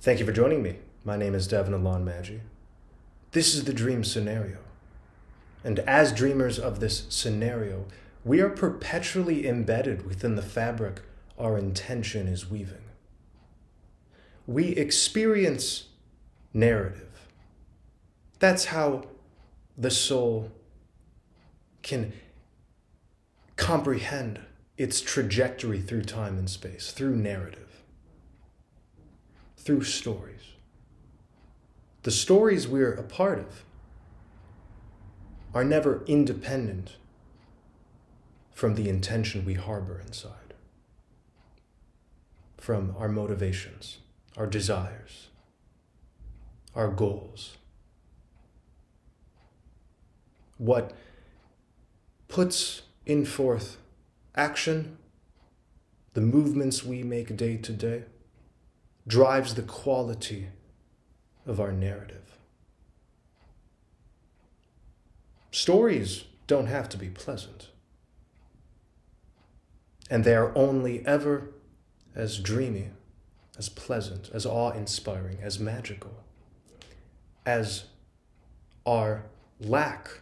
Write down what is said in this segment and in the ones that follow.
Thank you for joining me. My name is Devin along Madgy. This is the dream scenario. And as dreamers of this scenario, we are perpetually embedded within the fabric our intention is weaving. We experience narrative. That's how the soul can comprehend its trajectory through time and space, through narrative, through stories. The stories we're a part of are never independent from the intention we harbor inside, from our motivations, our desires, our goals. What puts in forth action, the movements we make day to day, drives the quality of our narrative. Stories don't have to be pleasant, and they are only ever as dreamy, as pleasant, as awe-inspiring, as magical as our lack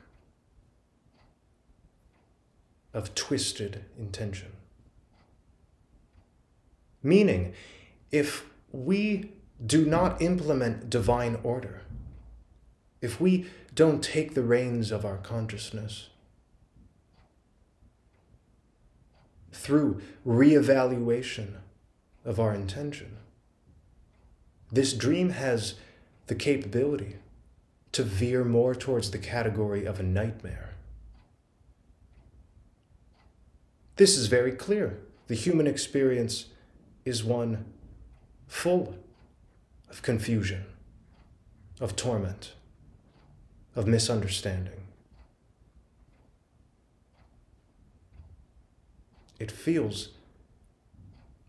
of twisted intention. Meaning, if we do not implement divine order, if we don't take the reins of our consciousness through reevaluation of our intention, this dream has the capability to veer more towards the category of a nightmare. This is very clear. The human experience is one full of confusion, of torment, of misunderstanding. It feels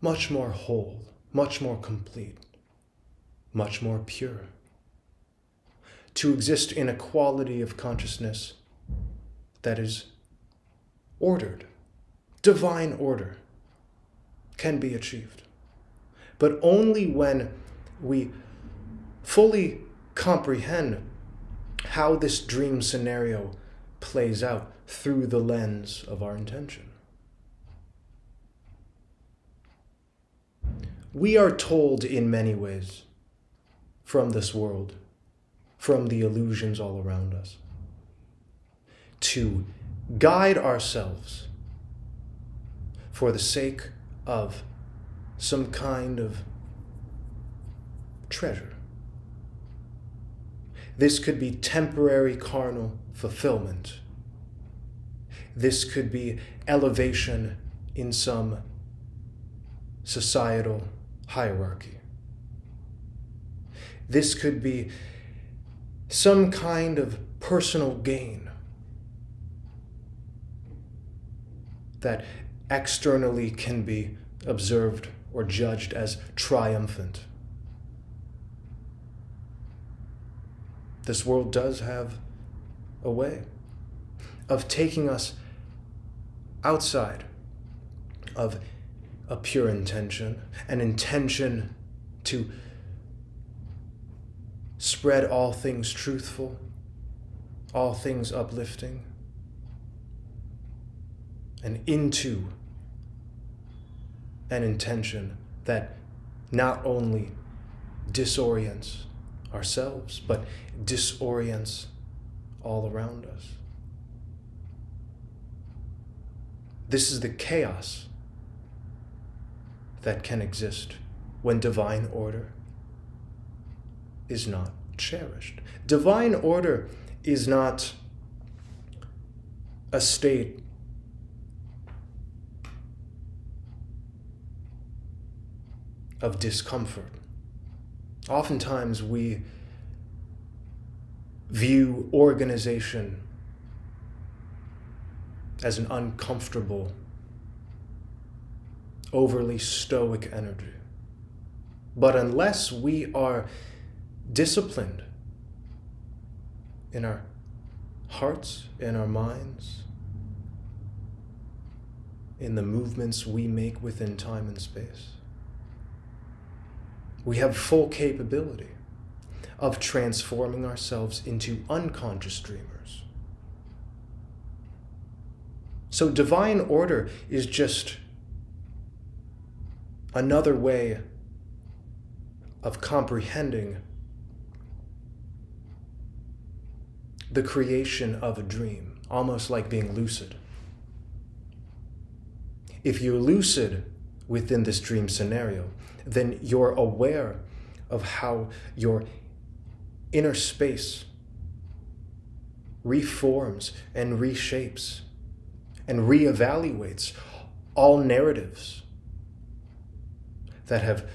much more whole, much more complete, much more pure. To exist in a quality of consciousness that is ordered, divine order, can be achieved. But only when we fully comprehend how this dream scenario plays out through the lens of our intention. We are told in many ways from this world, from the illusions all around us, to guide ourselves for the sake of some kind of treasure. This could be temporary carnal fulfillment. This could be elevation in some societal hierarchy. This could be some kind of personal gain that externally can be observed or judged as triumphant. This world does have a way of taking us outside of a pure intention, an intention to spread all things truthful, all things uplifting, and into an intention that not only disorients ourselves, but disorients all around us. This is the chaos that can exist when divine order is not cherished. Divine order is not a state of discomfort. Oftentimes we view organization as an uncomfortable, overly stoic energy. But unless we are disciplined in our hearts, in our minds, in the movements we make within time and space, We have full capability of transforming ourselves into unconscious dreamers. So divine order is just another way of comprehending the creation of a dream, almost like being lucid. If you're lucid within this dream scenario, then you're aware of how your inner space reforms and reshapes and reevaluates all narratives that have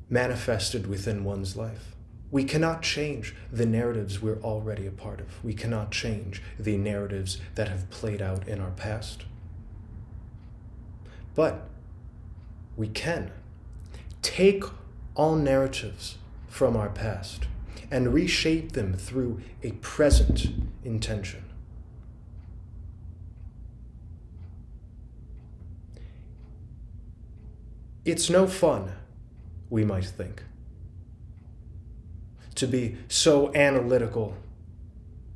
manifested within one's life. We cannot change the narratives we're already a part of. We cannot change the narratives that have played out in our past. But we can take all narratives from our past and reshape them through a present intention. It's no fun, we might think, to be so analytical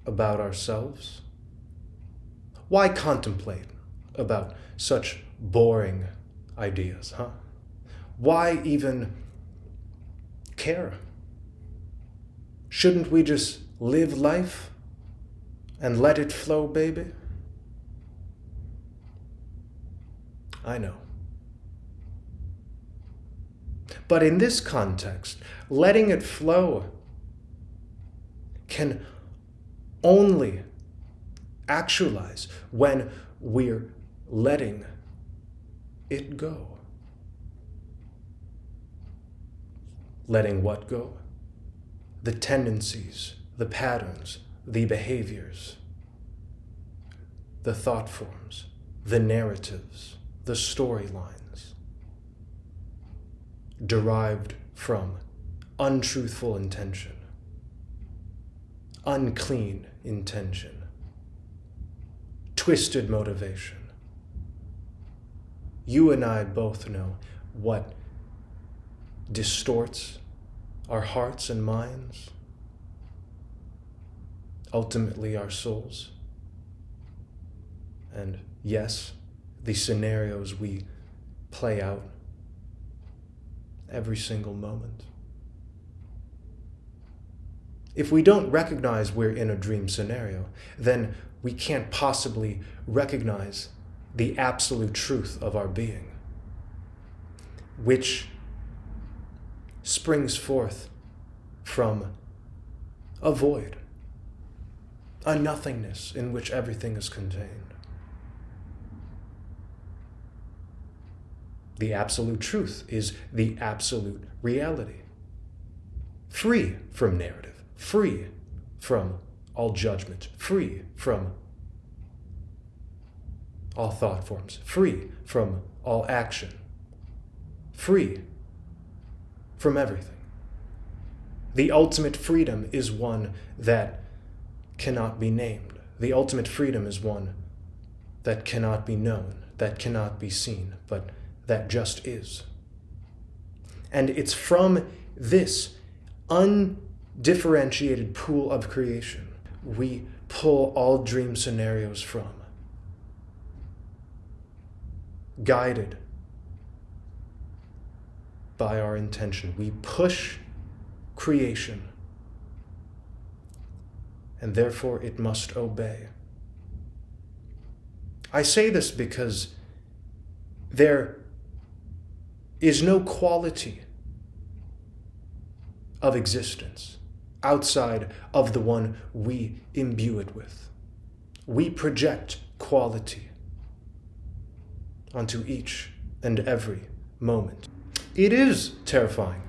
about ourselves. Why contemplate about such boring ideas, huh? Why even care? Shouldn't we just live life and let it flow, baby? I know. But in this context, letting it flow can only actualize when we're letting it go. Letting what go? The tendencies, the patterns, the behaviors, the thought forms, the narratives, the storylines derived from untruthful intention, unclean intention, twisted motivation. You and I both know what distorts our hearts and minds, ultimately our souls. And yes, the scenarios we play out every single moment. If we don't recognize we're in a dream scenario, then we can't possibly recognize the absolute truth of our being, which springs forth from a void, a nothingness in which everything is contained. The absolute truth is the absolute reality, free from narrative, free from all judgment, free from all thought forms, free from all action, free from everything. The ultimate freedom is one that cannot be named. The ultimate freedom is one that cannot be known, that cannot be seen, but that just is. And it's from this undifferentiated pool of creation we pull all dream scenarios from, guided by our intention. We push creation, and therefore it must obey. I say this because there is no quality of existence outside of the one we imbue it with. We project quality onto each and every moment. It is terrifying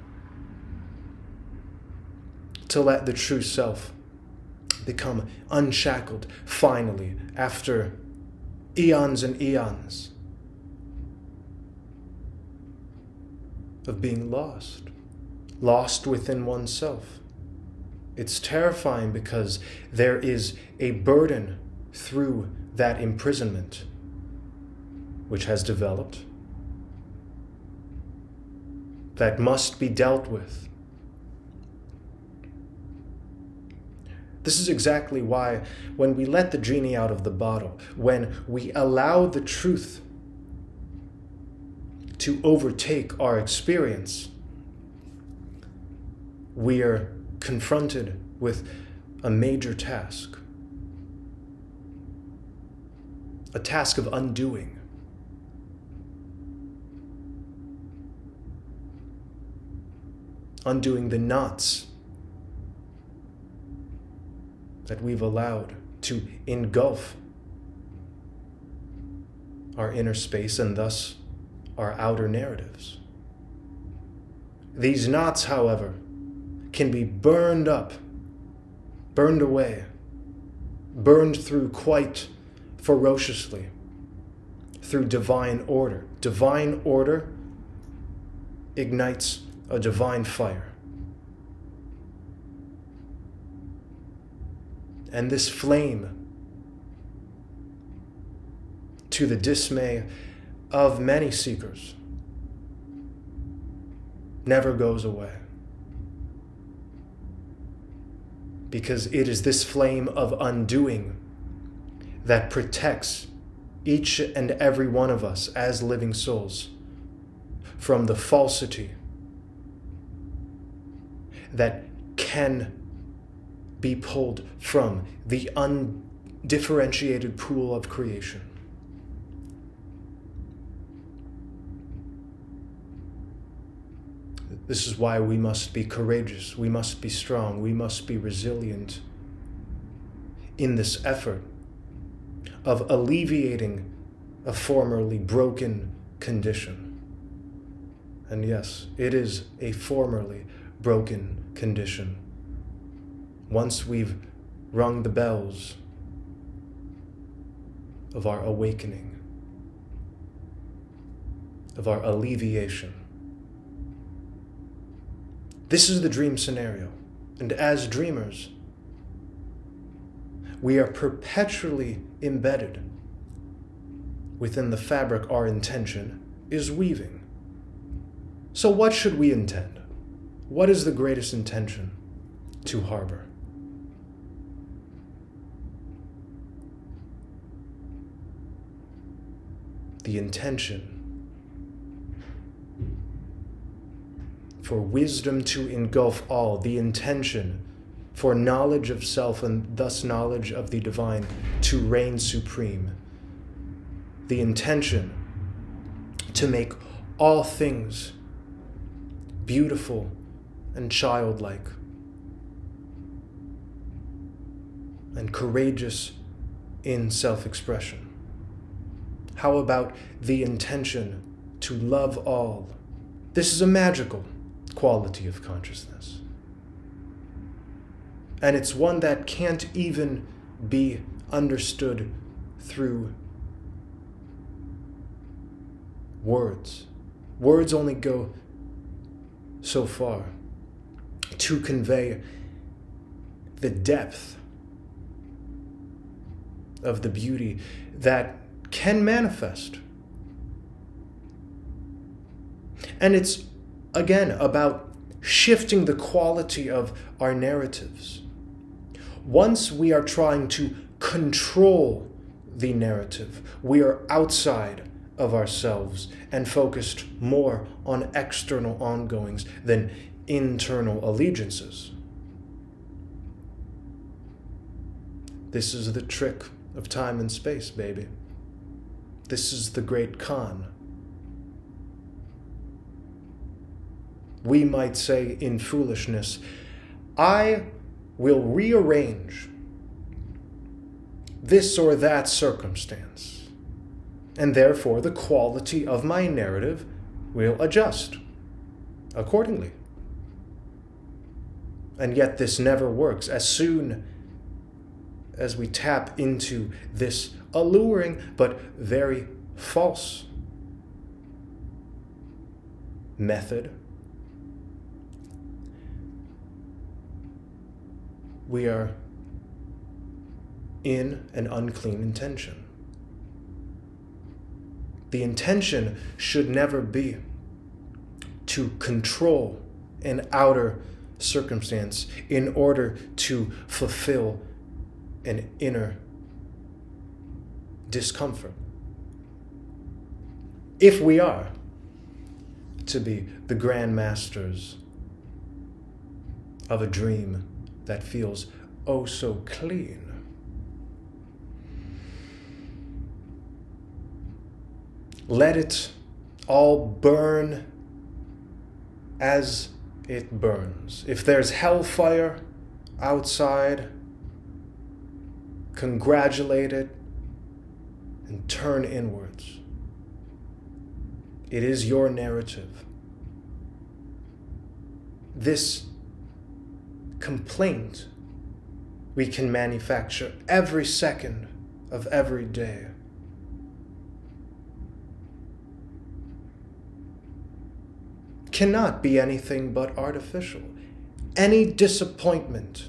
to let the true self become unshackled finally after eons and eons of being lost within oneself. It's terrifying because there is a burden through that imprisonment which has developed that must be dealt with. This is exactly why when we let the genie out of the bottle, when we allow the truth to overtake our experience, we are confronted with a major task. A task of undoing. Undoing the knots that we've allowed to engulf our inner space and thus our outer narratives. These knots, however, can be burned up, burned away, burned through quite ferociously through divine order. Divine order ignites a divine fire. And this flame, to the dismay of many seekers, never goes away. Because it is this flame of undoing that protects each and every one of us as living souls from the falsity that can be pulled from the undifferentiated pool of creation. This is why we must be courageous, we must be strong, we must be resilient in this effort of alleviating a formerly broken condition. And yes, it is a formerly broken condition. Once we've rung the bells of our awakening, of our alleviation. This is the dream scenario. And as dreamers, we are perpetually embedded within the fabric our intention is weaving. So what should we intend? What is the greatest intention to harbor? The intention for wisdom to engulf all, the intention for knowledge of self and thus knowledge of the divine to reign supreme, the intention to make all things beautiful and childlike and courageous in self-expression. How about the intention to love all? This is a magical quality of consciousness. And it's one that can't even be understood through words. Words only go so far to convey the depth of the beauty that can manifest. And it's, again, about shifting the quality of our narratives. Once we are trying to control the narrative, we are outside of ourselves and focused more on external ongoings than internal allegiances. This is the trick of time and space, baby. This is the great con. We might say in foolishness, I will rearrange this or that circumstance, and therefore the quality of my narrative will adjust accordingly. And yet this never works. As soon as we tap into this alluring but very false method, we are in an unclean intention. The intention should never be to control an outer circumstance in order to fulfill an inner discomfort. If we are to be the grand masters of a dream that feels oh so clean, let it all burn as it burns. If there's hellfire outside, congratulate it and turn inwards. It is your narrative. This complaint we can manufacture every second of every day. Cannot be anything but artificial. Any disappointment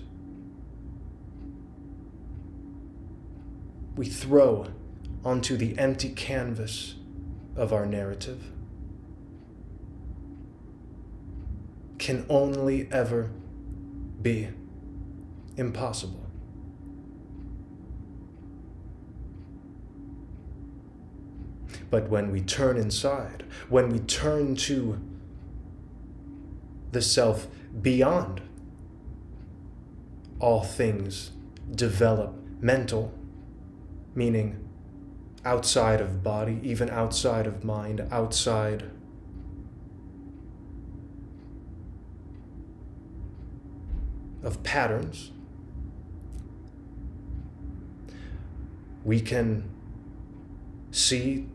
we throw onto the empty canvas of our narrative can only ever be impossible. But when we turn inside, when we turn to the self beyond all things developmental, meaning outside of body, even outside of mind, outside of patterns, we can see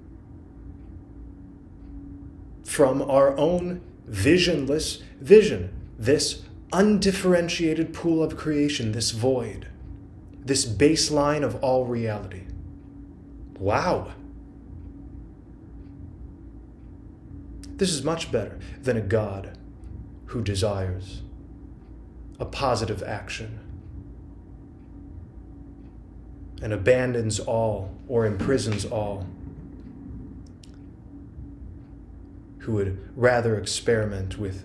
from our own visionless vision this undifferentiated pool of creation, this void, this baseline of all reality. Wow. This is much better than a God who desires a positive action and abandons all or imprisons all, who would rather experiment with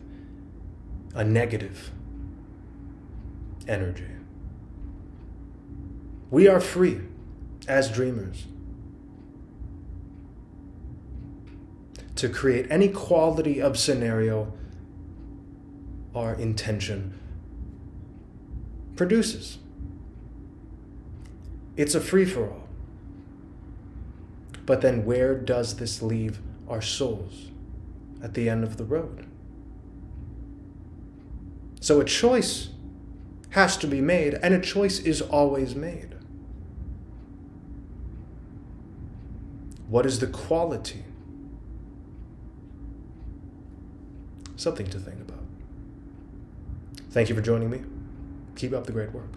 a negative energy. We are free as dreamers to create any quality of scenario our intention produces. It's a free-for-all. But then where does this leave our souls at the end of the road? So a choice has to be made, and a choice is always made. What is the quality? Something to think about. Thank you for joining me. Keep up the great work.